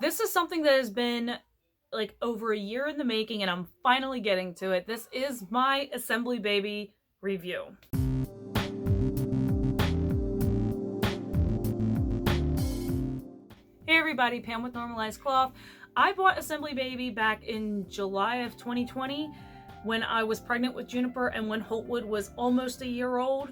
This is something that has been like over a year in the making, and I'm finally getting to it. This is my Esembly Baby review. Hey everybody, Pam with Normalized Cloth. I bought Esembly Baby back in July of 2020 when I was pregnant with Juniper and when Holtwood was almost a year old.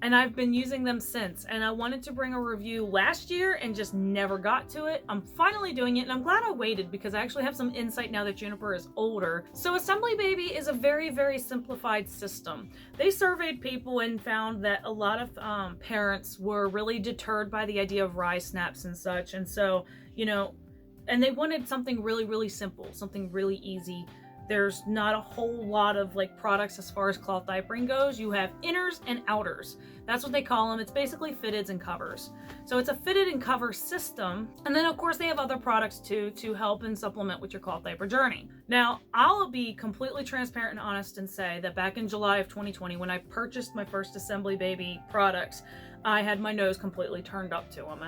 And I've been using them since, and I wanted to bring a review last year and just never got to it. I'm finally doing it, and I'm glad I waited because I actually have some insight now that Juniper is older. So Esembly Baby is a very, very simplified system. They surveyed people and found that a lot of parents were really deterred by the idea of rise snaps and such, and so, and they wanted something really, really simple, something really easy. There's not a whole lot of products as far as cloth diapering goes. You have inners and outers. That's what they call them. It's basically fitteds and covers. So it's a fitted and cover system. And then of course they have other products too to help and supplement with your cloth diaper journey. Now, I'll be completely transparent and honest and say that back in July of 2020, when I purchased my first Esembly Baby products, I had my nose completely turned up to them.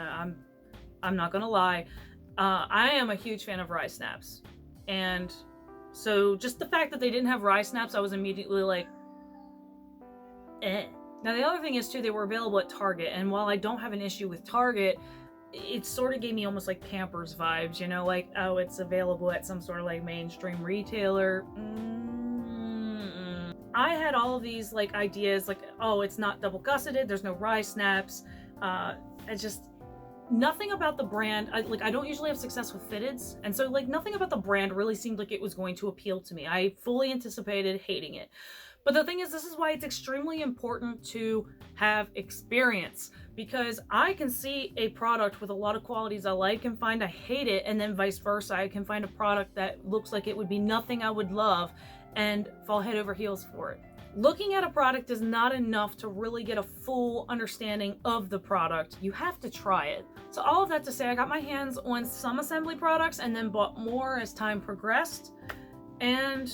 I'm not gonna lie. I am a huge fan of rise snaps. And so just the fact that they didn't have rise snaps, I was immediately like, eh. Now the other thing is too, they were available at Target, and while I don't have an issue with Target, it sort of gave me almost like Pampers vibes, like, oh, it's available at some sort of mainstream retailer. I had all of these ideas oh, it's not double gusseted, there's no rise snaps. Nothing about the brand, I don't usually have success with fitteds, and so nothing about the brand really seemed like it was going to appeal to me. I fully anticipated hating it. But the thing is, this is why it's extremely important to have experience, because I can see a product with a lot of qualities I like and find I hate it, and then vice versa. I can find a product that looks like it would be nothing I would love and fall head over heels for it. Looking at a product is not enough to really get a full understanding of the product. You have to try it. So all of that to say, I got my hands on some Esembly products and then bought more as time progressed. And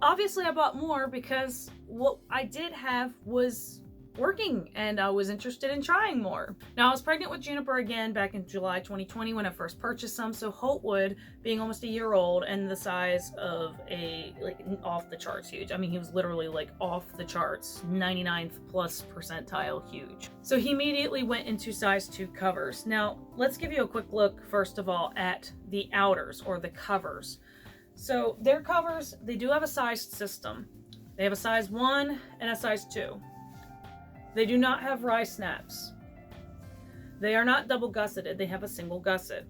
obviously I bought more because what I did have was working and I was interested in trying more. Now, I was pregnant with Juniper again back in July 2020 when I first purchased some. So Holtwood being almost a year old and the size of a off the charts huge. I mean, he was literally off the charts, 99th plus percentile huge. So he immediately went into size 2 covers. Now, let's give you a quick look first of all at the outers or the covers. So their covers, they do have a sized system. They have a size 1 and a size 2. They do not have rise snaps. They are not double gusseted. They have a single gusset.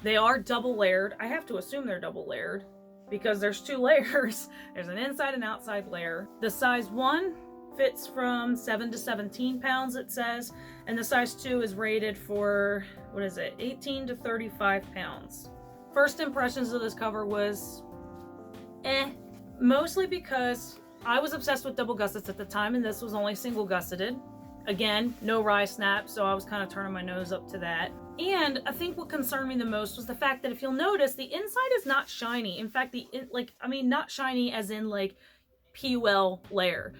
They are double layered. I have to assume they're double layered because there's 2 layers. There's an inside and outside layer. The size 1 fits from 7 to 17 pounds, it says, and the size 2 is rated for, 18 to 35 pounds. First impressions of this cover was mostly because I was obsessed with double gussets at the time, and this was only single gusseted. Again, no rise snap, so I was kind of turning my nose up to that. And I think what concerned me the most was the fact that if you'll notice, the inside is not shiny. In fact, not shiny as in PUL layer.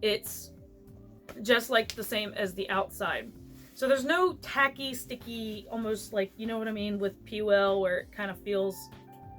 It's just the same as the outside. So there's no tacky, sticky, almost you know what I mean, with PUL where it kind of feels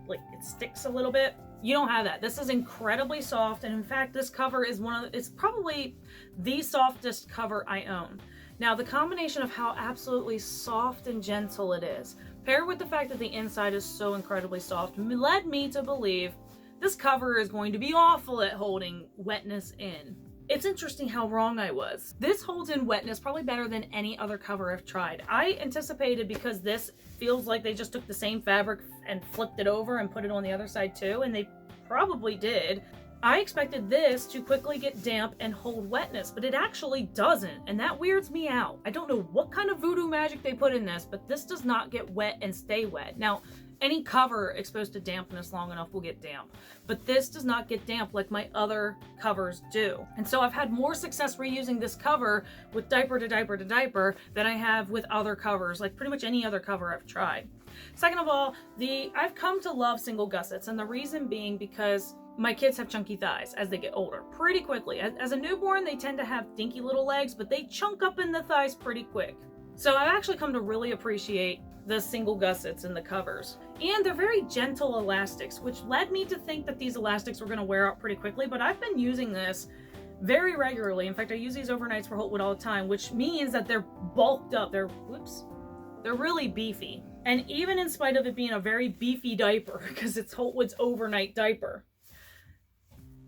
like it sticks a little bit. You don't have that. This is incredibly soft, and in fact, this cover is it's probably the softest cover I own. Now, the combination of how absolutely soft and gentle it is, paired with the fact that the inside is so incredibly soft, led me to believe this cover is going to be awful at holding wetness in. It's interesting how wrong I was. This holds in wetness probably better than any other cover I've tried. I anticipated, because this feels like they just took the same fabric and flipped it over and put it on the other side too, and they probably did. I expected this to quickly get damp and hold wetness, but it actually doesn't, and that weirds me out. I don't know what kind of voodoo magic they put in this, but this does not get wet and stay wet. Now, any cover exposed to dampness long enough will get damp, but this does not get damp like my other covers do. And so I've had more success reusing this cover with diaper to diaper to diaper than I have with other covers, pretty much any other cover I've tried. Second of all, I've come to love single gussets, and the reason being because my kids have chunky thighs as they get older pretty quickly. As a newborn, they tend to have dinky little legs, but they chunk up in the thighs pretty quick. So I've actually come to really appreciate the single gussets in the covers. And they're very gentle elastics, which led me to think that these elastics were going to wear out pretty quickly, but I've been using this very regularly. In fact, I use these overnights for Holtwood all the time, which means that they're bulked up. They're really beefy. And even in spite of it being a very beefy diaper, because it's Holtwood's overnight diaper,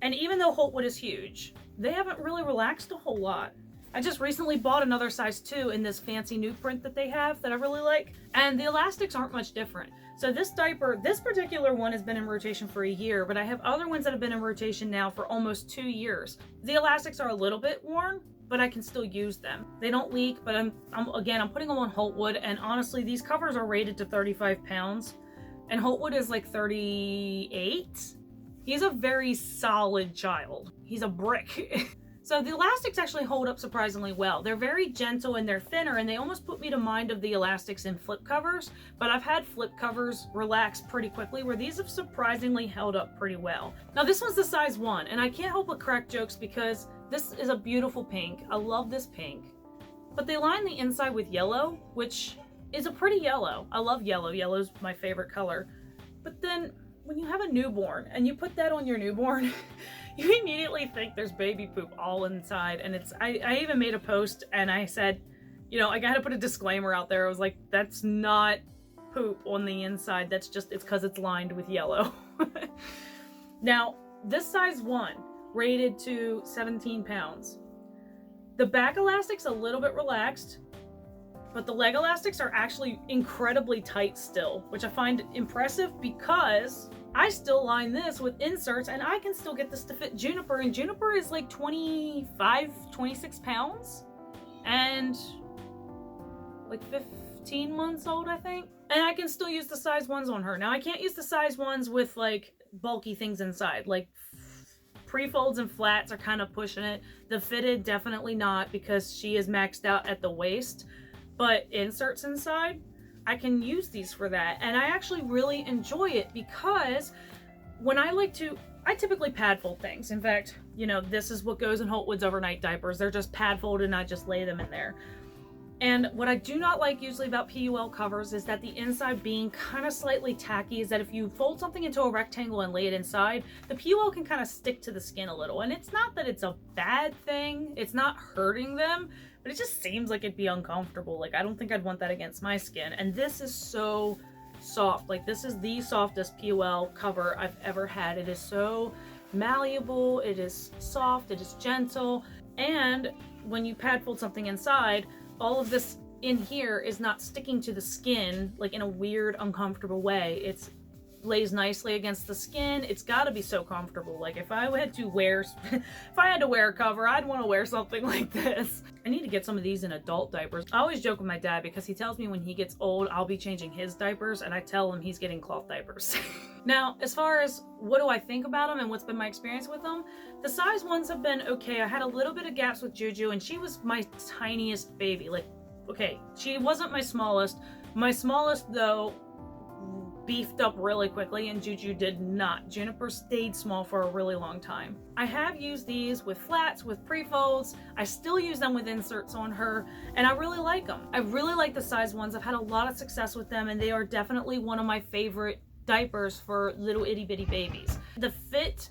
and even though Holtwood is huge, they haven't really relaxed a whole lot. I just recently bought another size 2 in this fancy new print that they have that I really like, and the elastics aren't much different. So this diaper, this particular one has been in rotation for a year, but I have other ones that have been in rotation now for almost 2 years. The elastics are a little bit worn, but I can still use them. They don't leak, but I'm putting them on Holtwood, and honestly, these covers are rated to 35 pounds, and Holtwood is like 38. He's a very solid child. He's a brick. So the elastics actually hold up surprisingly well. They're very gentle and they're thinner, and they almost put me to mind of the elastics in flip covers, but I've had flip covers relax pretty quickly, where these have surprisingly held up pretty well. Now this one's the size 1, and I can't help but crack jokes because this is a beautiful pink. I love this pink. But they line the inside with yellow, which is a pretty yellow. I love yellow. Yellow's my favorite color. But then when you have a newborn and you put that on your newborn, you immediately think there's baby poop all inside. And I even made a post and I said, you know, I gotta put a disclaimer out there. I was like, that's not poop on the inside. That's just, it's because it's lined with yellow. Now, this size 1, rated to 17 pounds. The back elastic's a little bit relaxed, but the leg elastics are actually incredibly tight still, which I find impressive because I still line this with inserts and I can still get this to fit Juniper, and Juniper is like 25, 26 pounds and like 15 months old, I think. And I can still use the size 1s on her. Now I can't use the size 1s with like bulky things inside, like pre-folds and flats are kind of pushing it. The fitted, definitely not, because she is maxed out at the waist. But inserts inside, I can use these for that. And I actually really enjoy it because when I typically pad fold things. In fact, you know, this is what goes in Holtwood's overnight diapers. They're just pad folded and I just lay them in there. And what I do not like usually about PUL covers is that the inside being kind of slightly tacky is that if you fold something into a rectangle and lay it inside, the PUL can kind of stick to the skin a little. And it's not that it's a bad thing. It's not hurting them, but it just seems like it'd be uncomfortable. Like, I don't think I'd want that against my skin. And this is so soft. Like, this is the softest PUL cover I've ever had. It is so malleable. It is soft. It is gentle. And when you pad fold something inside, all of this in here is not sticking to the skin like in a weird, uncomfortable way. It lays nicely against the skin. It's got to be so comfortable. Like if I had to wear a cover, I'd want to wear something like this. I need to get some of these in adult diapers. I always joke with my dad because he tells me when he gets old, I'll be changing his diapers, and I tell him he's getting cloth diapers. Now, as far as what do I think about them and what's been my experience with them, the size 1s have been okay. I had a little bit of gaps with Juju, and she was my tiniest baby. Like, okay, she wasn't my smallest. My smallest, though, beefed up really quickly, and Juju did not. Juniper stayed small for a really long time. I have used these with flats, with pre-folds. I still use them with inserts on her, and I really like them. I really like the size 1s. I've had a lot of success with them, and they are definitely one of my favorite diapers for little itty bitty babies. The fit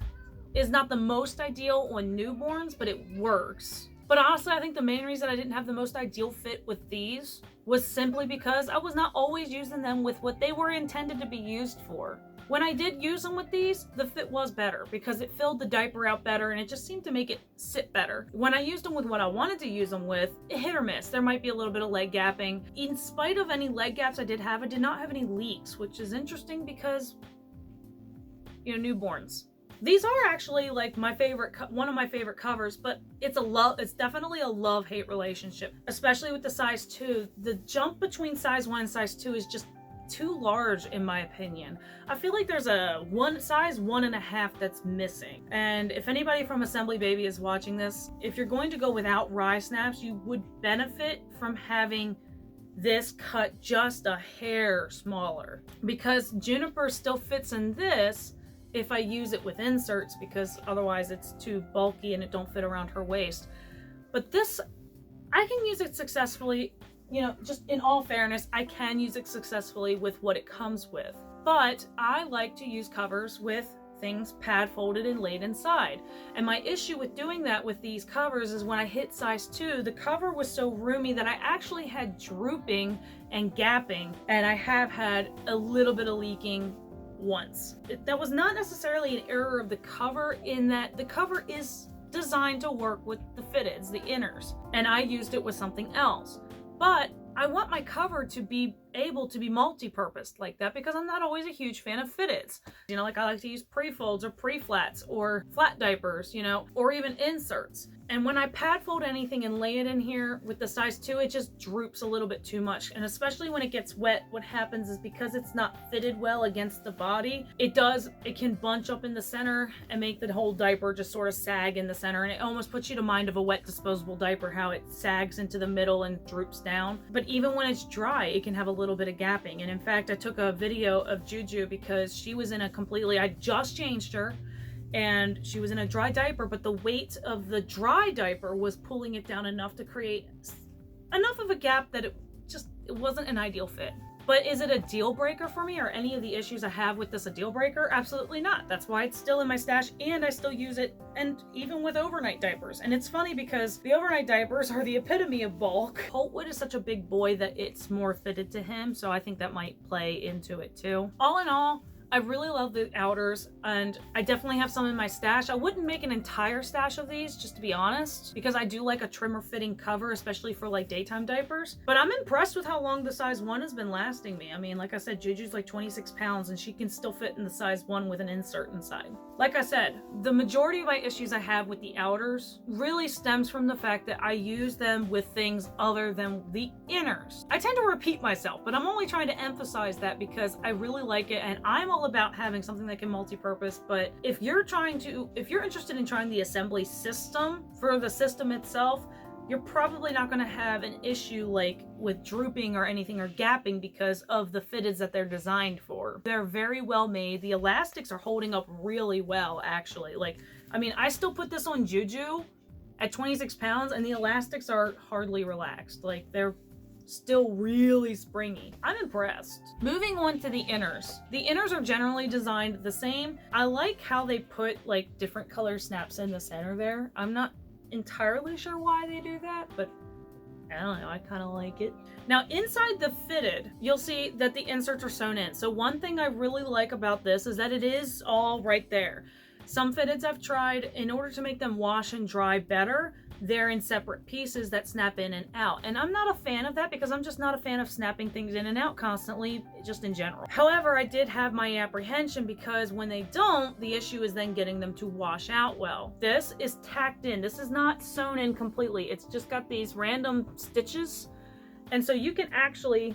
is not the most ideal on newborns, but it works. But honestly, I think the main reason I didn't have the most ideal fit with these was simply because I was not always using them with what they were intended to be used for. When I did use them with these, the fit was better because it filled the diaper out better and it just seemed to make it sit better. When I used them with what I wanted to use them with, hit or miss. There might be a little bit of leg gapping. In spite of any leg gaps I did not have any leaks, which is interesting because, you know, newborns. These are actually like my favorite, one of my favorite covers, but it's definitely a love-hate relationship, especially with the size 2. The jump between size 1 and size 2 is just too large in my opinion. I feel like there's a size 1.5 that's missing. And if anybody from Esembly Baby is watching this, if you're going to go without rise snaps, you would benefit from having this cut just a hair smaller, because Juniper still fits in this if I use it with inserts, because otherwise it's too bulky and it don't fit around her waist. But this, I can use it successfully you know, just in all fairness, I can use it successfully with what it comes with. But I like to use covers with things pad folded and laid inside. And my issue with doing that with these covers is when I hit size 2, the cover was so roomy that I actually had drooping and gapping, and I have had a little bit of leaking once. That was not necessarily an error of the cover, in that the cover is designed to work with the fitteds, the inners, and I used it with something else. But I want my cover to be able to be multi-purposed like that, because I'm not always a huge fan of fitteds. You know, like I like to use pre-folds or pre-flats or flat diapers, you know, or even inserts. And when I pad fold anything and lay it in here with the size 2, it just droops a little bit too much. And especially when it gets wet, what happens is, because it's not fitted well against the body, it can bunch up in the center and make the whole diaper just sort of sag in the center. And it almost puts you to mind of a wet disposable diaper, how it sags into the middle and droops down. But even when it's dry, it can have a little bit of gapping. And in fact, I took a video of Juju because she was in I just changed her, and she was in a dry diaper, but the weight of the dry diaper was pulling it down enough to create enough of a gap that it wasn't an ideal fit. But is it a deal breaker for me? Are any of the issues I have with this a deal breaker? Absolutely not. That's why it's still in my stash, and I still use it, and even with overnight diapers. And it's funny because the overnight diapers are the epitome of bulk. Holtwood is such a big boy that it's more fitted to him, so I think that might play into it too. All in all, I really love the outers, and I definitely have some in my stash. I wouldn't make an entire stash of these, just to be honest, because I do like a trimmer fitting cover, especially for like daytime diapers. But I'm impressed with how long the size 1 has been lasting me. I mean, like I said, Juju's like 26 pounds, and she can still fit in the size 1 with an insert inside. Like I said, the majority of my issues I have with the outers really stems from the fact that I use them with things other than the inners. I tend to repeat myself, but I'm only trying to emphasize that because I really like it, and I'm all about having something that can multi-purpose. But if you're interested in trying the Esembly system, for the system itself, you're probably not going to have an issue like with drooping or anything or gapping because of the fitteds that they're designed for. They're very well made. The elastics are holding up really well, actually. Like, I mean, I still put this on Juju at 26 pounds and the elastics are hardly relaxed. Like, they're still really springy. I'm impressed. Moving on to the inners. The inners are generally designed the same. I like how they put like different color snaps in the center there. I'm not entirely sure why they do that, but I don't know, I kind of like it. Now inside the fitted, you'll see that the inserts are sewn in. So one thing I really like about this is that it is all right there. Some fitteds I've tried, in order to make them wash and dry better, they're in separate pieces that snap in and out. And I'm not a fan of that because I'm just not a fan of snapping things in and out constantly, just in general. However, I did have my apprehension because when they don't, the issue is then getting them to wash out well. This is tacked in. This is not sewn in completely. It's just got these random stitches. And so you can actually,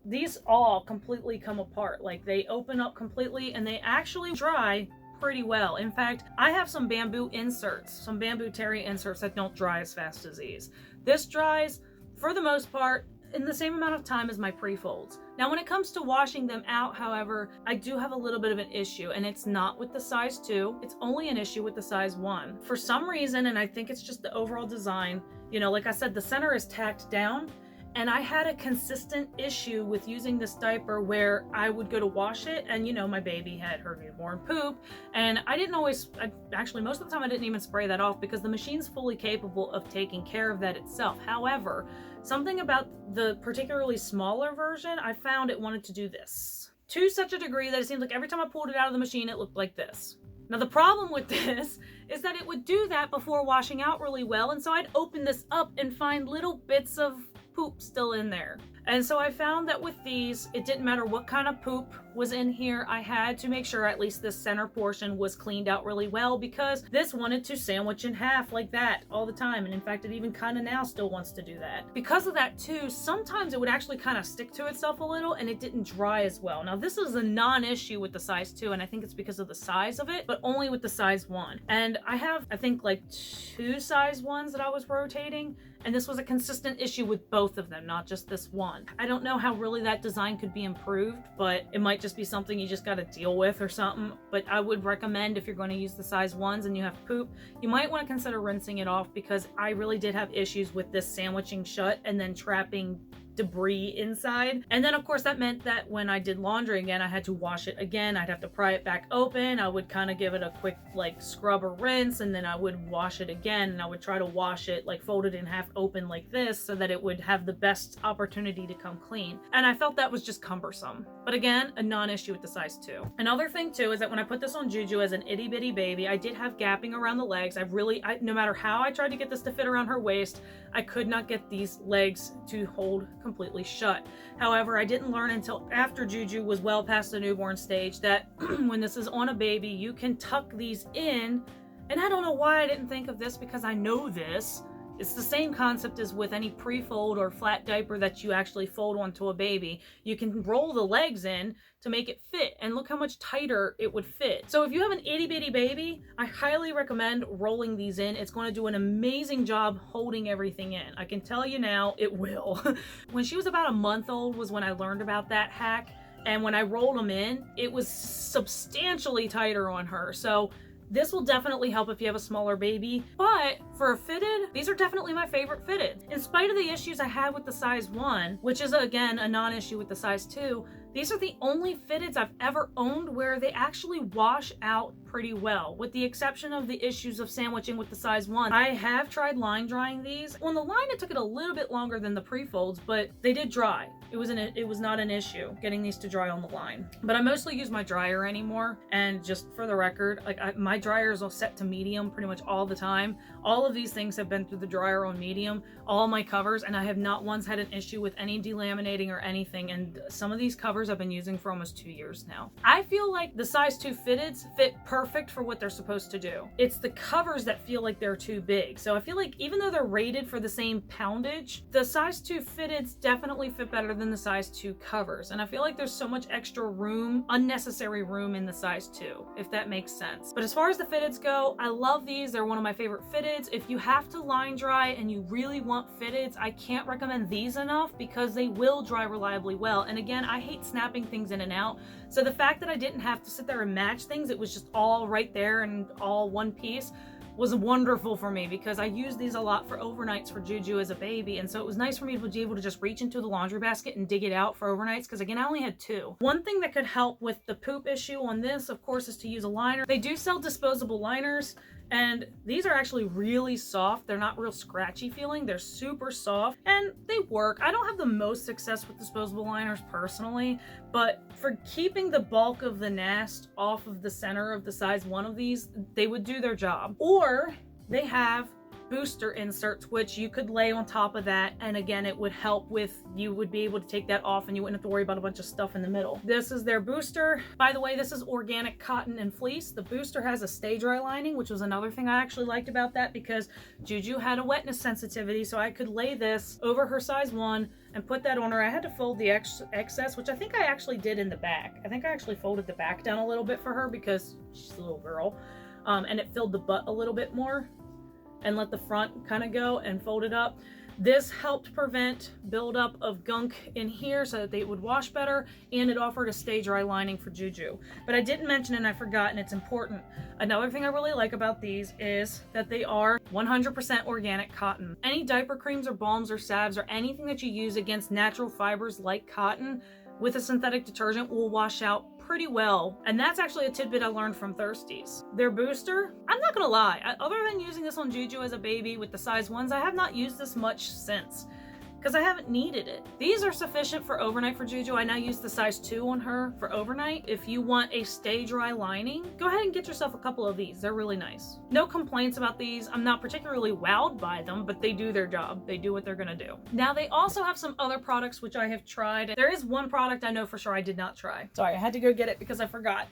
these all completely come apart. Like, they open up completely and they actually dry pretty well. In fact, I have some bamboo inserts, some bamboo terry inserts that don't dry as fast as these. This dries, for the most part, in the same amount of time as my pre-folds. Now, when it comes to washing them out, however, I do have a little bit of an issue, and it's not with the size 2. It's only an issue with the size 1. For some reason, and I think it's just the overall design, you know, like I said, the center is tacked down, and I had a consistent issue with using this diaper where I would go to wash it, and you know, my baby had her newborn poop, and actually most of the time I didn't even spray that off because the machine's fully capable of taking care of that itself. However, something about the particularly smaller version, I found it wanted to do this to such a degree that it seemed like every time I pulled it out of the machine, it looked like this. Now, the problem with this is that it would do that before washing out really well, and so I'd open this up and find little bits of poop still in there. And so I found that with these, it didn't matter what kind of poop was in here, I had to make sure at least this center portion was cleaned out really well, because this wanted to sandwich in half like that all the time. And in fact, it even kind of now still wants to do that. Because of that too, sometimes it would actually kind of stick to itself a little and it didn't dry as well. Now, this is a non-issue with the size 2, and I think it's because of the size of it, but only with the size 1. And I have, I think, like 2 size 1s that I was rotating, and this was a consistent issue with both of them, not just this one. 1. I don't know how really that design could be improved, but it might just be something you just got to deal with or something. But I would recommend, if you're going to use the size 1s and you have poop, you might want to consider rinsing it off, because I really did have issues with this sandwiching shut and then trapping debris inside. And then of course that meant that when I did laundry again, I had to wash it again. I'd have to pry it back open. I would kind of give it a quick like scrub or rinse, and then I would wash it again, and I would try to wash it like fold it in half open like this so that it would have the best opportunity to come clean. And I felt that was just cumbersome. But again, a non-issue with the size 2. Another thing too is that when I put this on Juju as an itty bitty baby, I did have gapping around the legs. No matter how I tried to get this to fit around her waist, I could not get these legs to hold completely shut. However, I didn't learn until after Juju was well past the newborn stage that when this is on a baby, you can tuck these in. And I don't know why I didn't think of this, because I know this. It's the same concept as with any pre-fold or flat diaper that you actually fold onto a baby. You can roll the legs in to make it fit, and look how much tighter it would fit. So if you have an itty bitty baby, I highly recommend rolling these in. It's going to do an amazing job holding everything in. I can tell you now, it will. When she was about a month old was when I learned about that hack, and when I rolled them in, it was substantially tighter on her. So this will definitely help if you have a smaller baby, but for a fitted, these are definitely my favorite fitted. In spite of the issues I had with the size 1, which is again a non-issue with the size 2, these are the only fitteds I've ever owned where they actually wash out pretty well, with the exception of the issues of sandwiching with the size 1. I have tried line drying these. On the line, it took it a little bit longer than the pre-folds, but they did dry. It was not an issue getting these to dry on the line. But I mostly use my dryer anymore, and just for the record, my dryer is all set to medium pretty much all the time. All of these things have been through the dryer on medium, all my covers, and I have not once had an issue with any delaminating or anything, and some of these covers I've been using for almost 2 years now. I feel like the size 2 fitteds fit perfect for what they're supposed to do. It's the covers that feel like they're too big. So I feel like even though they're rated for the same poundage, the size 2 fitteds definitely fit better than the size 2 covers. And I feel like there's so much extra room, unnecessary room in the size 2, if that makes sense. But as far as the fitteds go, I love these. They're one of my favorite fitteds. If you have to line dry and you really want fitteds, I can't recommend these enough, because they will dry reliably well. And again, I hate snapping things in and out. So the fact that I didn't have to sit there and match things, it was just all right there and all one piece, was wonderful for me, because I use these a lot for overnights for Juju as a baby. And so it was nice for me to be able to just reach into the laundry basket and dig it out for overnights, because again, I only had 2. One thing that could help with the poop issue on this, of course, is to use a liner. They do sell disposable liners, and these are actually really soft. They're not real scratchy feeling. They're super soft and they work. I don't have the most success with disposable liners personally, but for keeping the bulk of the nest off of the center of the size 1 of these, they would do their job. Or they have booster inserts, which you could lay on top of that, and again, it would help with, you would be able to take that off and you wouldn't have to worry about a bunch of stuff in the middle. This is their booster. By the way, this is organic cotton and fleece. The booster has a stay dry lining, which was another thing I actually liked about that, because Juju had a wetness sensitivity, so I could lay this over her size 1 and put that on her. I had to fold the excess, which I think I actually did in the back. I think I actually folded the back down a little bit for her because she's a little girl, and it filled the butt a little bit more, and let the front kind of go and fold it up. This helped prevent buildup of gunk in here so that they would wash better, and it offered a stay dry lining for Juju. But I didn't mention, and I forgot, and it's important. Another thing I really like about these is that they are 100% organic cotton. Any diaper creams or balms or salves or anything that you use against natural fibers like cotton with a synthetic detergent will wash out pretty well. And that's actually a tidbit I learned from Thirsties. Their booster, I'm not gonna lie, other than using this on Juju as a baby with the size 1s, I have not used this much since, because I haven't needed it. These are sufficient for overnight for Juju. I now use the size 2 on her for overnight. If you want a stay dry lining, go ahead and get yourself a couple of these. They're really nice. No complaints about these. I'm not particularly wowed by them, but they do their job. They do what they're gonna do. Now, they also have some other products which I have tried. There is one product I know for sure I did not try. Sorry, I had to go get it because I forgot.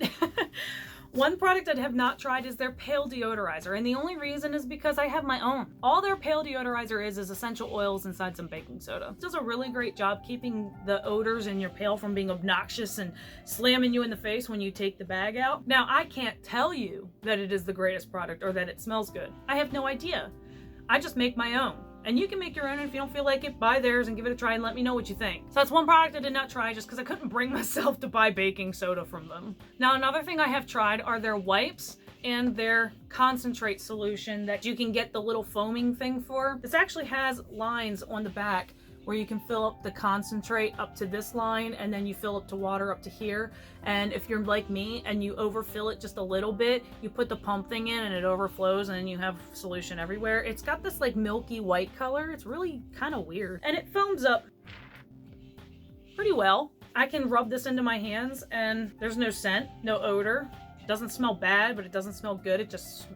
One product I have not tried is their Pale Deodorizer, and the only reason is because I have my own. All their Pale Deodorizer is essential oils inside some baking soda. It does a really great job keeping the odors in your pail from being obnoxious and slamming you in the face when you take the bag out. Now, I can't tell you that it is the greatest product or that it smells good. I have no idea. I just make my own. And you can make your own, and if you don't feel like it, buy theirs and give it a try and let me know what you think. So that's one product I did not try just because I couldn't bring myself to buy baking soda from them. Now, another thing I have tried are their wipes and their concentrate solution that you can get the little foaming thing for. This actually has lines on the back where you can fill up the concentrate up to this line, and then you fill up to water up to here. And if you're like me and you overfill it just a little bit, you put the pump thing in and it overflows, and then you have solution everywhere. It's got this like milky white color. It's really kind of weird. And it foams up pretty well. I can rub this into my hands and there's no scent, no odor. It doesn't smell bad, but it doesn't smell good. It just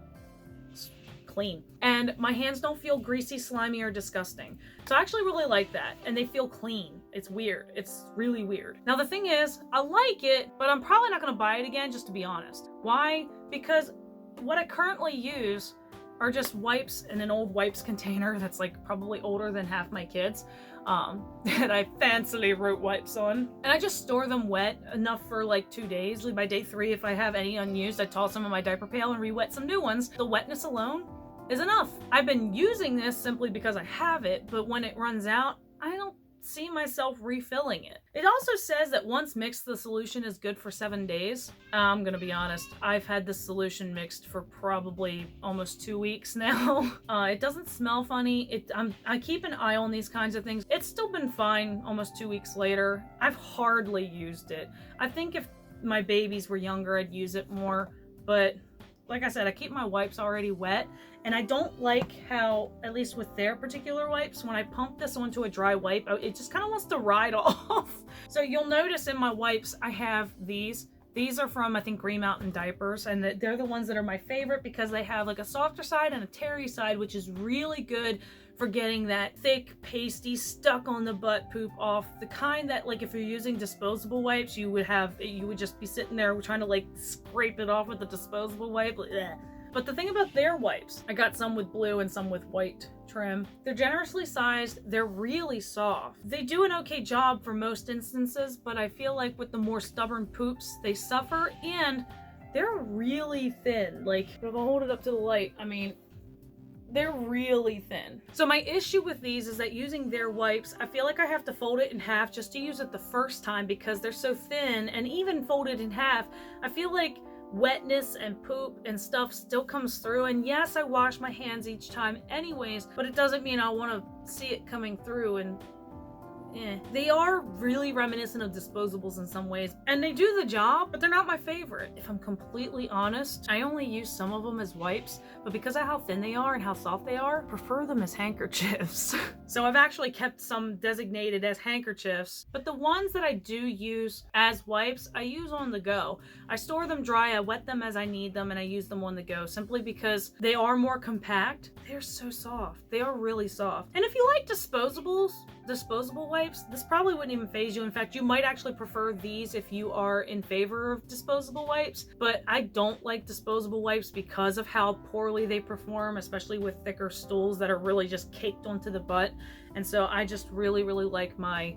clean. And my hands don't feel greasy, slimy, or disgusting. So I actually really like that. And they feel clean. It's weird. It's really weird. Now the thing is, I like it, but I'm probably not going to buy it again, just to be honest. Why? Because what I currently use are just wipes in an old wipes container that's like probably older than half my kids. That I fancily wrote wipes on. And I just store them wet enough for like 2 days. By day 3, if I have any unused, I toss them in my diaper pail and re-wet some new ones. The wetness alone is enough. I've been using this simply because I have it, but when it runs out, I don't see myself refilling it. It also says that once mixed, the solution is good for 7 days. I'm gonna be honest, I've had this solution mixed for probably almost 2 weeks now. It doesn't smell funny. I keep an eye on these kinds of things. It's still been fine almost 2 weeks later. I've hardly used it. I think if my babies were younger, I'd use it more, but like I said, I keep my wipes already wet, and I don't like how, at least with their particular wipes, when I pump this onto a dry wipe, it just kind of wants to ride off. So you'll notice in my wipes, I have these. These are from, I think, Green Mountain Diapers, and they're the ones that are my favorite because they have like a softer side and a terry side, which is really good for getting that thick, pasty, stuck on the butt poop off. The kind that, like, if you're using disposable wipes, you would just be sitting there trying to like scrape it off with a disposable wipe. Ugh. But the thing about their wipes, I got some with blue and some with white trim. They're generously sized. They're really soft. They do an okay job for most instances, but I feel like with the more stubborn poops, they suffer, and they're really thin. Like, if I hold it up to the light, I mean, they're really thin. So my issue with these is that using their wipes, I feel like I have to fold it in half just to use it the first time because they're so thin, and even folded in half, I feel like wetness and poop and stuff still comes through. And yes, I wash my hands each time anyways, but it doesn't mean I want to see it coming through. And they are really reminiscent of disposables in some ways, and they do the job, but they're not my favorite. If I'm completely honest, I only use some of them as wipes, but because of how thin they are and how soft they are, I prefer them as handkerchiefs. So I've actually kept some designated as handkerchiefs, but the ones that I do use as wipes, I use on the go. I store them dry, I wet them as I need them, and I use them on the go simply because they are more compact. They're so soft. They are really soft. And if you like disposable wipes, this probably wouldn't even faze you. In fact, you might actually prefer these if you are in favor of disposable wipes, but I don't like disposable wipes because of how poorly they perform, especially with thicker stools that are really just caked onto the butt. And so I just really, really like my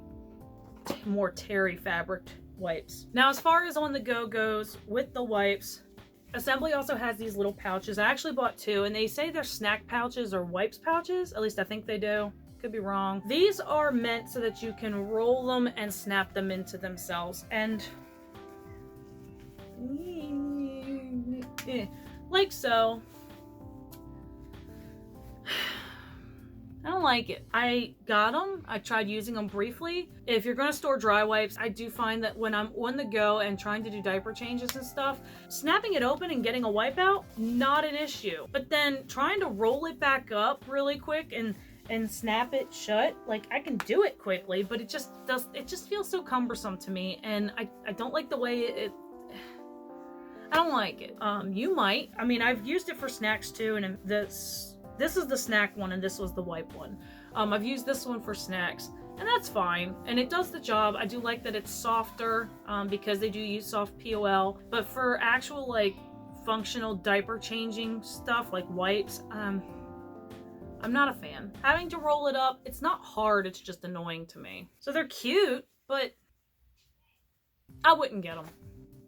more terry fabric wipes. Now, as far as on the go goes with the wipes, Esembly also has these little pouches. I actually bought 2, and they say they're snack pouches or wipes pouches. At least I think they do. Could be wrong. These are meant so that you can roll them and snap them into themselves. And like so. I don't like it. I got them. I tried using them briefly. If you're going to store dry wipes, I do find that when I'm on the go and trying to do diaper changes and stuff, snapping it open and getting a wipe out, not an issue. But then trying to roll it back up really quick and snap it shut, like, I can do it quickly, but it just feels so cumbersome to me, and I don't like the way I don't like it. You might. I mean, I've used it for snacks too, and this is the snack one, and this was the wipe one. I've used this one for snacks, and that's fine, and it does the job. I do like that it's softer, because they do use soft POL, but for actual, like, functional diaper changing stuff, like wipes, I'm not a fan. Having to roll it up, it's not hard, it's just annoying to me. So they're cute, but I wouldn't get them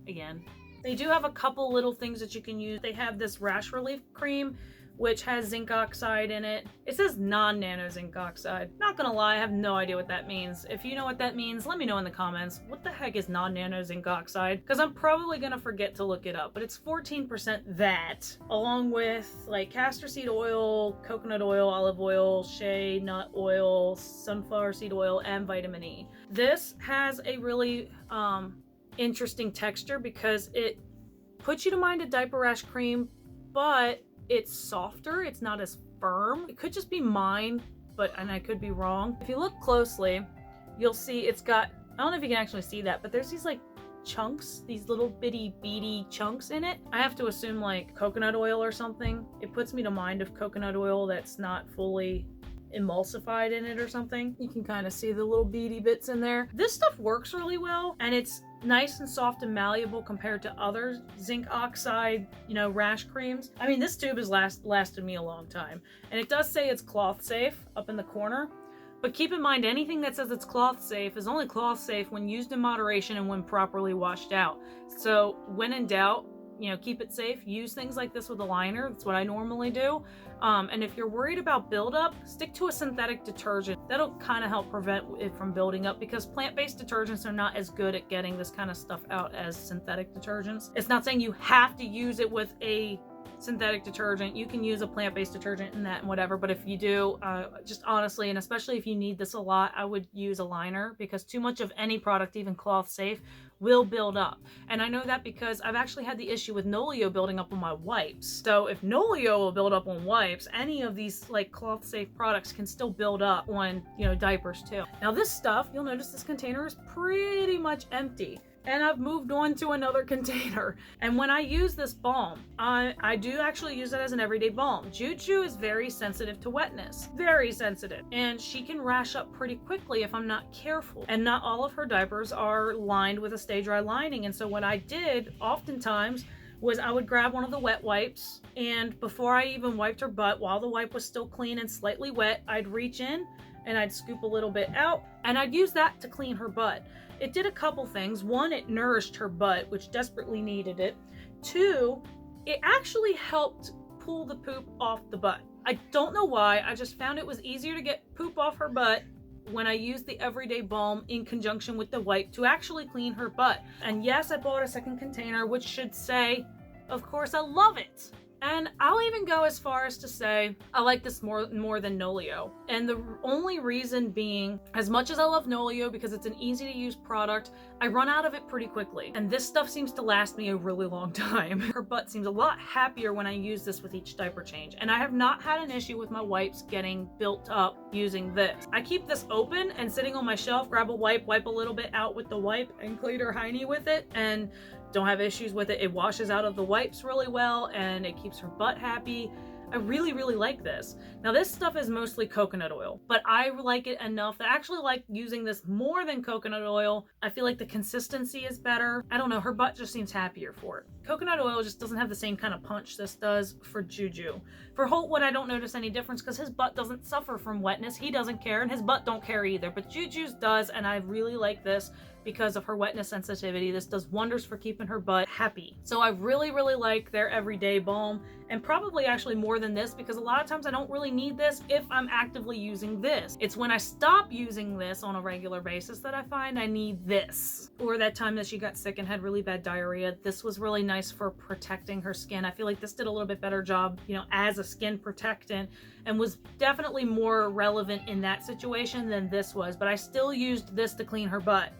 again. They do have a couple little things that you can use. They have this rash relief cream, which has zinc oxide in it. It says non-nano zinc oxide. Not gonna lie, I have no idea what that means. If you know what that means, let me know in the comments. What the heck is non-nano zinc oxide? Because I'm probably gonna forget to look it up, but it's 14% that, along with like castor seed oil, coconut oil, olive oil, shea nut oil, sunflower seed oil, and vitamin E. This has a really interesting texture because it puts you to mind a diaper rash cream, but it's softer, it's not as firm. It could just be mine, and I could be wrong. If you look closely, you'll see it's got, I don't know if you can actually see that, but there's these like chunks, these little bitty beady chunks in it. I have to assume like coconut oil or something. It puts me to mind of coconut oil that's not fully emulsified in it or something. You can kind of see the little beady bits in there. This stuff works really well, and it's nice and soft and malleable compared to other zinc oxide, rash creams. I mean, this tube has lasted me a long time, and it does say it's cloth safe up in the corner, but keep in mind anything that says it's cloth safe is only cloth safe when used in moderation and when properly washed out. So when in doubt, keep it safe. Use things like this with a liner. That's what I normally do. And if you're worried about buildup, stick to a synthetic detergent. That'll kind of help prevent it from building up, because plant-based detergents are not as good at getting this kind of stuff out as synthetic detergents. It's not saying you have to use it with a synthetic detergent. You can use a plant-based detergent in that and whatever, but if you do, just honestly, and especially if you need this a lot, I would use a liner, because too much of any product, even cloth safe, will build up. And I know that because I've actually had the issue with Nolio building up on my wipes. So if Nolio will build up on wipes, any of these like cloth safe products can still build up on, diapers too. Now this stuff, you'll notice this container is pretty much empty. And I've moved on to another container. And when I use this balm, I do actually use it as an everyday balm. Juju is very sensitive to wetness, very sensitive. And she can rash up pretty quickly if I'm not careful. And not all of her diapers are lined with a stay dry lining. And so what I did oftentimes was I would grab one of the wet wipes, and before I even wiped her butt, while the wipe was still clean and slightly wet, I'd reach in and I'd scoop a little bit out, and I'd use that to clean her butt. It did a couple things. One, it nourished her butt, which desperately needed it. Two, it actually helped pull the poop off the butt. I don't know why, I just found it was easier to get poop off her butt when I used the everyday balm in conjunction with the wipe to actually clean her butt. And yes, I bought a second container, which should say, of course, I love it. And I'll even go as far as to say I like this more than Nolio. And the only reason being, as much as I love Nolio because it's an easy to use product, I run out of it pretty quickly. And this stuff seems to last me a really long time. Her butt seems a lot happier when I use this with each diaper change. And I have not had an issue with my wipes getting built up using this. I keep this open and sitting on my shelf, grab a wipe a little bit out with the wipe, and clean her hiney with it, and don't have issues with it. It washes out of the wipes really well, and it keeps her butt happy. I really, really like this. Now this stuff is mostly coconut oil, but I like it enough that I actually like using this more than coconut oil. I feel like the consistency is better. I don't know, her butt just seems happier for it. Coconut oil just doesn't have the same kind of punch this does for Juju. For Holtwood, I don't notice any difference because his butt doesn't suffer from wetness. He doesn't care, and his butt don't care either, but Juju's does, and I really like this because of her wetness sensitivity. This does wonders for keeping her butt happy. So I really, really like their everyday balm, and probably actually more than this, because a lot of times I don't really need this if I'm actively using this. It's when I stop using this on a regular basis that I find I need this. Or that time that she got sick and had really bad diarrhea, this was really nice for protecting her skin. I feel like this did a little bit better job, as a skin protectant, and was definitely more relevant in that situation than this was. But I still used this to clean her butt.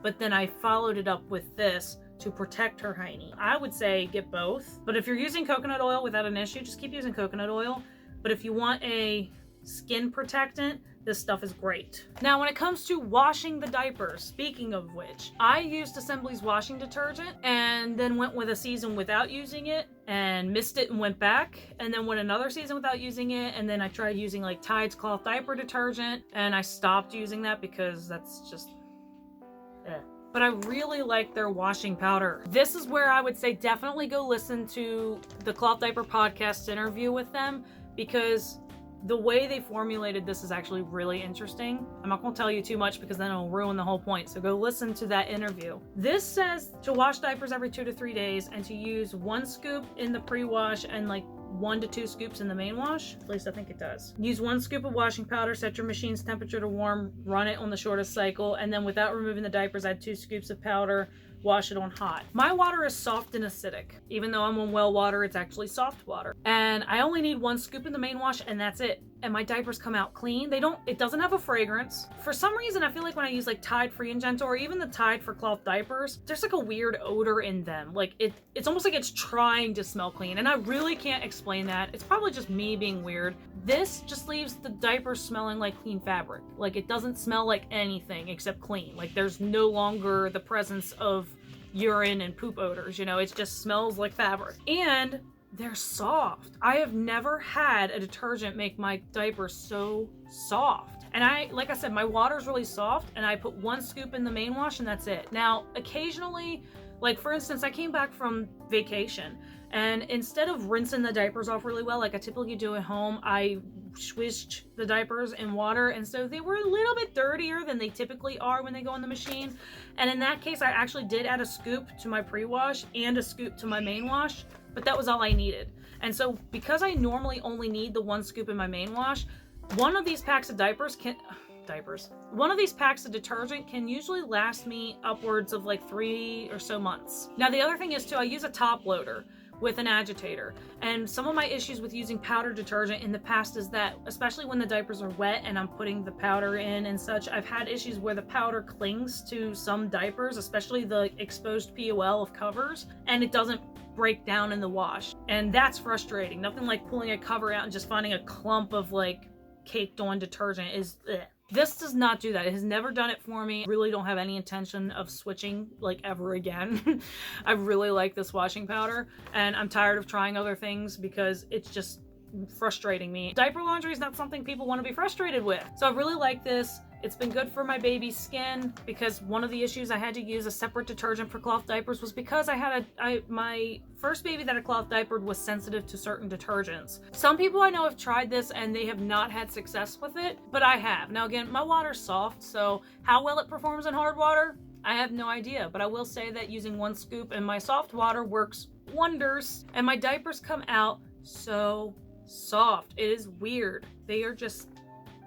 But then I followed it up with this to protect her hiney. I would say get both, but if you're using coconut oil without an issue, just keep using coconut oil. But if you want a skin protectant, this stuff is great. Now, when it comes to washing the diapers, speaking of which, I used Esembly's washing detergent and then went with a season without using it and missed it and went back, and then went another season without using it, and then I tried using like Tide's Cloth Diaper detergent, and I stopped using that because that's just but I really like their washing powder. This is where I would say definitely go listen to the Cloth Diaper Podcast interview with them, because the way they formulated this is actually really interesting. I'm not gonna tell you too much because then it'll ruin the whole point, so go listen to that interview. This says to wash diapers every 2 to 3 days and to use 1 scoop in the pre-wash and like 1 to 2 scoops in the main wash. At least I think it does. Use 1 scoop of washing powder, set your machine's temperature to warm, run it on the shortest cycle, and then without removing the diapers, add 2 scoops of powder, wash it on hot. My water is soft and acidic. Even though I'm on well water, it's actually soft water. And I only need 1 scoop in the main wash, and that's it. And my diapers come out clean. It doesn't have a fragrance. For some reason, I feel like when I use like Tide Free and Gentle, or even the Tide for cloth diapers, there's like a weird odor in them. Like it's almost like it's trying to smell clean. And I really can't explain that. It's probably just me being weird. This just leaves the diapers smelling like clean fabric. Like it doesn't smell like anything except clean. Like there's no longer the presence of urine and poop odors, you know, it just smells like fabric. And they're soft. I have never had a detergent make my diapers so soft. And like I said, my water's really soft, and I put 1 scoop in the main wash and that's it. Now, occasionally, like for instance, I came back from vacation, and instead of rinsing the diapers off really well, like I typically do at home, I swished the diapers in water, and so they were a little bit dirtier than they typically are when they go in the machine. And in that case, I actually did add a scoop to my pre-wash and a scoop to my main wash, but that was all I needed. And so because I normally only need the 1 scoop in my main wash, one of these packs of one of these packs of detergent can usually last me upwards of like 3 or so months. Now the other thing is too, I use a top loader with an agitator, and some of my issues with using powder detergent in the past is that, especially when the diapers are wet and I'm putting the powder in and such, I've had issues where the powder clings to some diapers, especially the exposed POL of covers, and it doesn't break down in the wash. And that's frustrating. Nothing like pulling a cover out and just finding a clump of like caked on detergent is ugh. This does not do that. It has never done it for me. I really don't have any intention of switching like ever again. I really like this washing powder, and I'm tired of trying other things because it's just frustrating me. Diaper laundry is not something people want to be frustrated with. So I really like this. It's been good for my baby's skin, because one of the issues I had to use a separate detergent for cloth diapers was because my first baby that I cloth diapered was sensitive to certain detergents. Some people I know have tried this and they have not had success with it, but I have. Now again, my water's soft, so how well it performs in hard water, I have no idea, but I will say that using 1 scoop in my soft water works wonders, and my diapers come out so soft. It is weird. They are just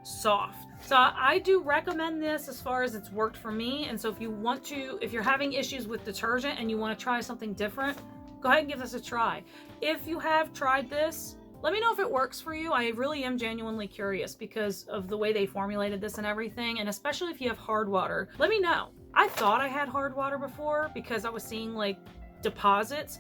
soft. So I do recommend this as far as it's worked for me. And so if you're having issues with detergent and you want to try something different, go ahead and give this a try. If you have tried this, let me know if it works for you. I really am genuinely curious because of the way they formulated this and everything. And especially if you have hard water, let me know. I thought I had hard water before because I was seeing like deposits.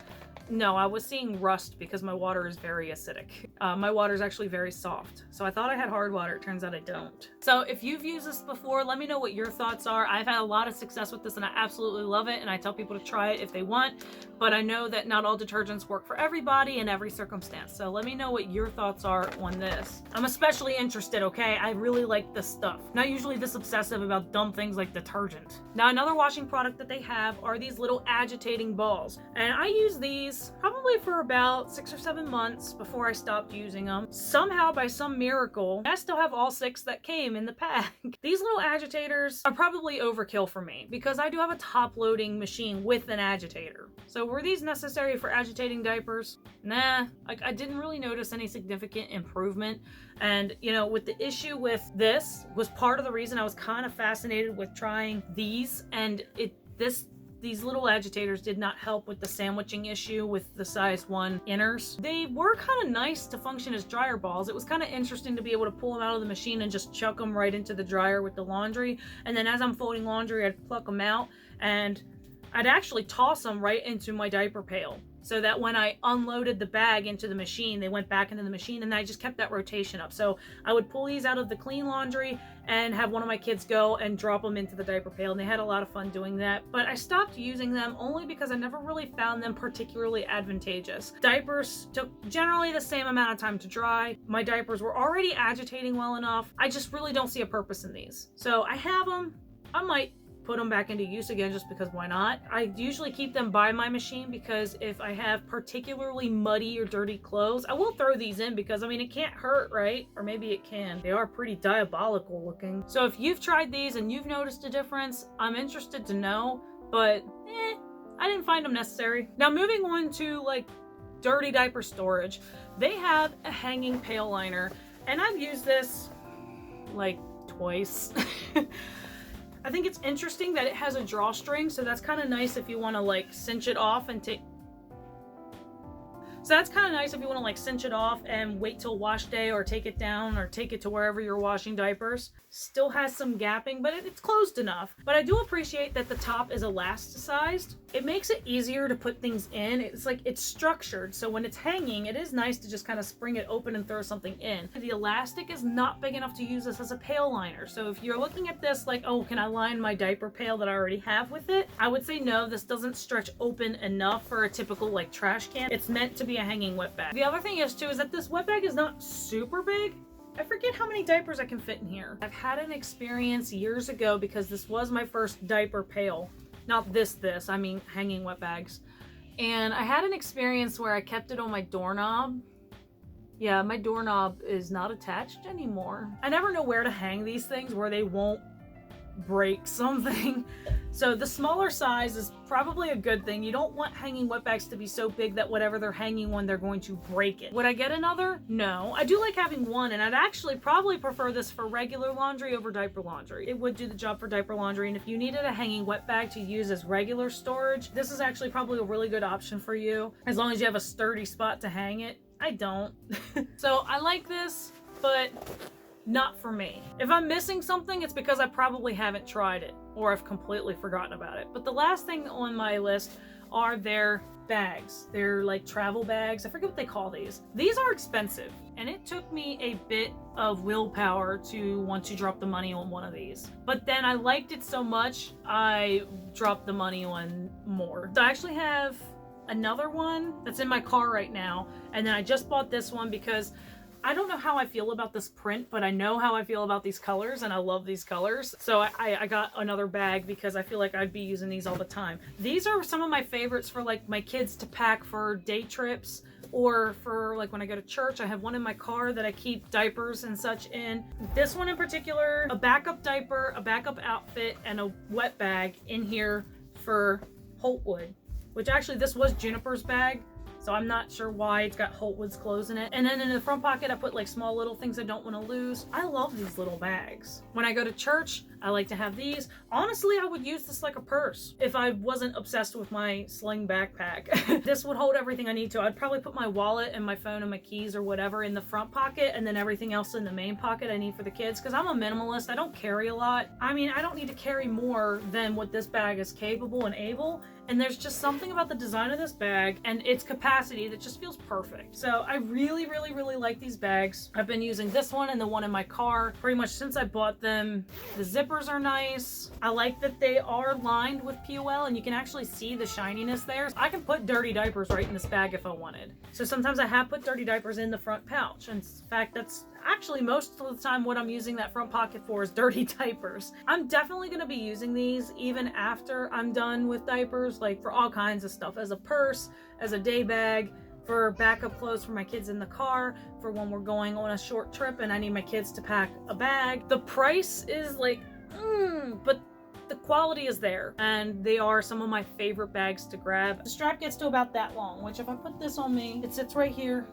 No, I was seeing rust because my water is very acidic. My water is actually very soft. So I thought I had hard water. It turns out I don't. So if you've used this before, let me know what your thoughts are. I've had a lot of success with this and I absolutely love it. And I tell people to try it if they want. But I know that not all detergents work for everybody in every circumstance. So let me know what your thoughts are on this. I'm especially interested, okay? I really like this stuff. Not usually this obsessive about dumb things like detergent. Now, another washing product that they have are these little agitating balls. And I use these probably for about 6 or 7 months before I stopped using them. Somehow, by some miracle, I still have all 6 that came in the pack. These little agitators are probably overkill for me because I do have a top-loading machine with an agitator. So were these necessary for agitating diapers? Nah, I didn't really notice any significant improvement. And, you know, with the issue with this was part of the reason I was kind of fascinated with trying these, and these little agitators did not help with the sandwiching issue with the size 1 inners. They were kind of nice to function as dryer balls. It was kind of interesting to be able to pull them out of the machine and just chuck them right into the dryer with the laundry. And then as I'm folding laundry, I'd pluck them out and I'd actually toss them right into my diaper pail, so that when I unloaded the bag into the machine, they went back into the machine, and I just kept that rotation up. So I would pull these out of the clean laundry and have one of my kids go and drop them into the diaper pail, and they had a lot of fun doing that. But I stopped using them only because I never really found them particularly advantageous. Diapers took generally the same amount of time to dry. My diapers were already agitating well enough. I just really don't see a purpose in these. So I have them. I might put them back into use again just because why not? I usually keep them by my machine because if I have particularly muddy or dirty clothes, I will throw these in because I mean it can't hurt, right? Or maybe it can. They are pretty diabolical looking. So if you've tried these and you've noticed a difference, I'm interested to know, but I didn't find them necessary. Now moving on to like dirty diaper storage. They have a hanging pail liner, and I've used this like twice. I think it's interesting that it has a drawstring, so that's kind of nice if you want to like cinch it off and take. So that's kind of nice if you want to like cinch it off and wait till wash day, or take it down, or take it to wherever you're washing diapers. Still has some gapping, but it's closed enough. But I do appreciate that the top is elasticized. It makes it easier to put things in. It's like it's structured, so when it's hanging, it is nice to just kind of spring it open and throw something in. The elastic is not big enough to use this as a pail liner. So if you're looking at this like, oh, can I line my diaper pail that I already have with it? I would say no, this doesn't stretch open enough for a typical like trash can. It's meant to be a hanging wet bag. The other thing is too is that this wet bag is not super big. I forget how many diapers I can fit in here. I've had an experience years ago because this was my first diaper pail. Not this, I mean hanging wet bags. And I had an experience where I kept it on my doorknob. Yeah, my doorknob is not attached anymore. I never know where to hang these things where they won't break something. So the smaller size is probably a good thing. You don't want hanging wet bags to be so big that whatever they're hanging on, they're going to break it. Would I get another? No. I do like having one, and I'd actually probably prefer this for regular laundry over diaper laundry. It would do the job for diaper laundry, and if you needed a hanging wet bag to use as regular storage, this is actually probably a really good option for you, as long as you have a sturdy spot to hang it. I don't. So I like this, but not for me. If I'm missing something, it's because I probably haven't tried it, or I've completely forgotten about it. But the last thing on my list are their bags. They're like travel bags. I forget what they call these. These are expensive, and it took me a bit of willpower to want to drop the money on one of these. But then I liked it so much, I dropped the money on more. So I actually have another one that's in my car right now, and then I just bought this one because I don't know how I feel about this print, but I know how I feel about these colors, and I love these colors. So I got another bag because I feel like I'd be using these all the time. These are some of my favorites for like my kids to pack for day trips, or for like when I go to church. I have one in my car that I keep diapers and such in. This one in particular, a backup diaper, a backup outfit, and a wet bag in here for Holtwood, which actually this was Juniper's bag. So I'm not sure why it's got Holtwood's clothes in it. And then in the front pocket, I put like small little things I don't want to lose. I love these little bags. When I go to church, I like to have these. Honestly, I would use this like a purse if I wasn't obsessed with my sling backpack. This would hold everything I need to. I'd probably put my wallet and my phone and my keys or whatever in the front pocket, and then everything else in the main pocket I need for the kids, because I'm a minimalist. I don't carry a lot. I mean, I don't need to carry more than what this bag is capable and able. And there's just something about the design of this bag and its capacity that just feels perfect. So I really, really, really like these bags. I've been using this one and the one in my car pretty much since I bought them. The zippers are nice. I like that they are lined with POL, and you can actually see the shininess there. I can put dirty diapers right in this bag if I wanted. So sometimes I have put dirty diapers in the front pouch. And in fact, that's actually most of the time what I'm using that front pocket for is dirty diapers. I'm definitely going to be using these even after I'm done with diapers, like for all kinds of stuff, as a purse, as a day bag, for backup clothes for my kids in the car, for when we're going on a short trip and I need my kids to pack a bag. The price is like, but the quality is there, and they are some of my favorite bags to grab. The strap gets to about that long, which if I put this on me, it sits right here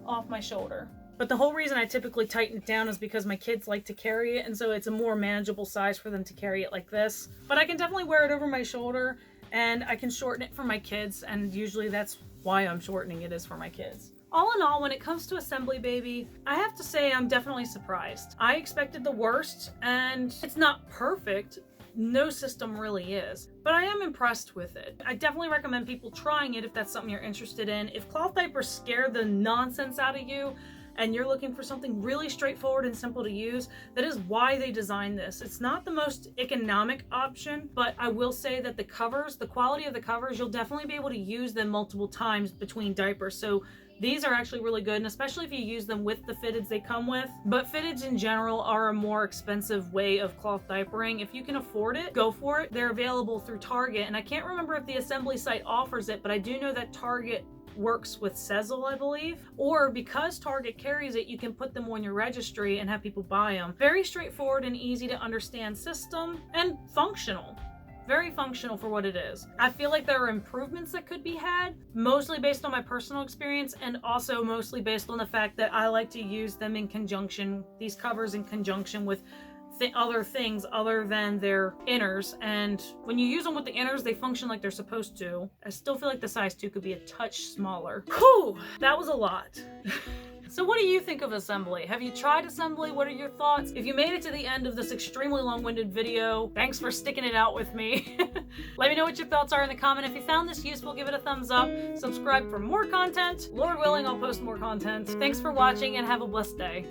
off my shoulder. But the whole reason I typically tighten it down is because my kids like to carry it, and so it's a more manageable size for them to carry it like this. But I can definitely wear it over my shoulder, and I can shorten it for my kids, and usually that's why I'm shortening it, is for my kids. All in all, when it comes to Esembly Baby, I have to say I'm definitely surprised. I expected the worst, and it's not perfect. No system really is, but I am impressed with it. I definitely recommend people trying it if that's something you're interested in. If cloth diapers scare the nonsense out of you, and you're looking for something really straightforward and simple to use, that is why they designed this. It's not the most economic option, but I will say that the covers, the quality of the covers, you'll definitely be able to use them multiple times between diapers. So these are actually really good, and especially if you use them with the fitteds they come with. But fitteds in general are a more expensive way of cloth diapering. If you can afford it, go for it. They're available through Target, and I can't remember if the Esembly site offers it, but I do know that Target works with Sezzle, I believe. Or because Target carries it, you can put them on your registry and have people buy them. Very straightforward and easy to understand system, and functional. very functional for what it is. I feel like there are improvements that could be had, mostly based on my personal experience and also mostly based on the fact that I like to use them in conjunction, these covers in conjunction with other things other than their inners, and when you use them with the inners, they function like they're supposed to. I still feel like the size 2 could be a touch smaller. Whew, that was a lot. So what do you think of Esembly? Have you tried Esembly? What are your thoughts? If you made it to the end of this extremely long-winded video, thanks for sticking it out with me. Let me know what your thoughts are in the comment. If you found this useful, give it a thumbs up. Subscribe for more content. Lord willing, I'll post more content. Thanks for watching and have a blessed day.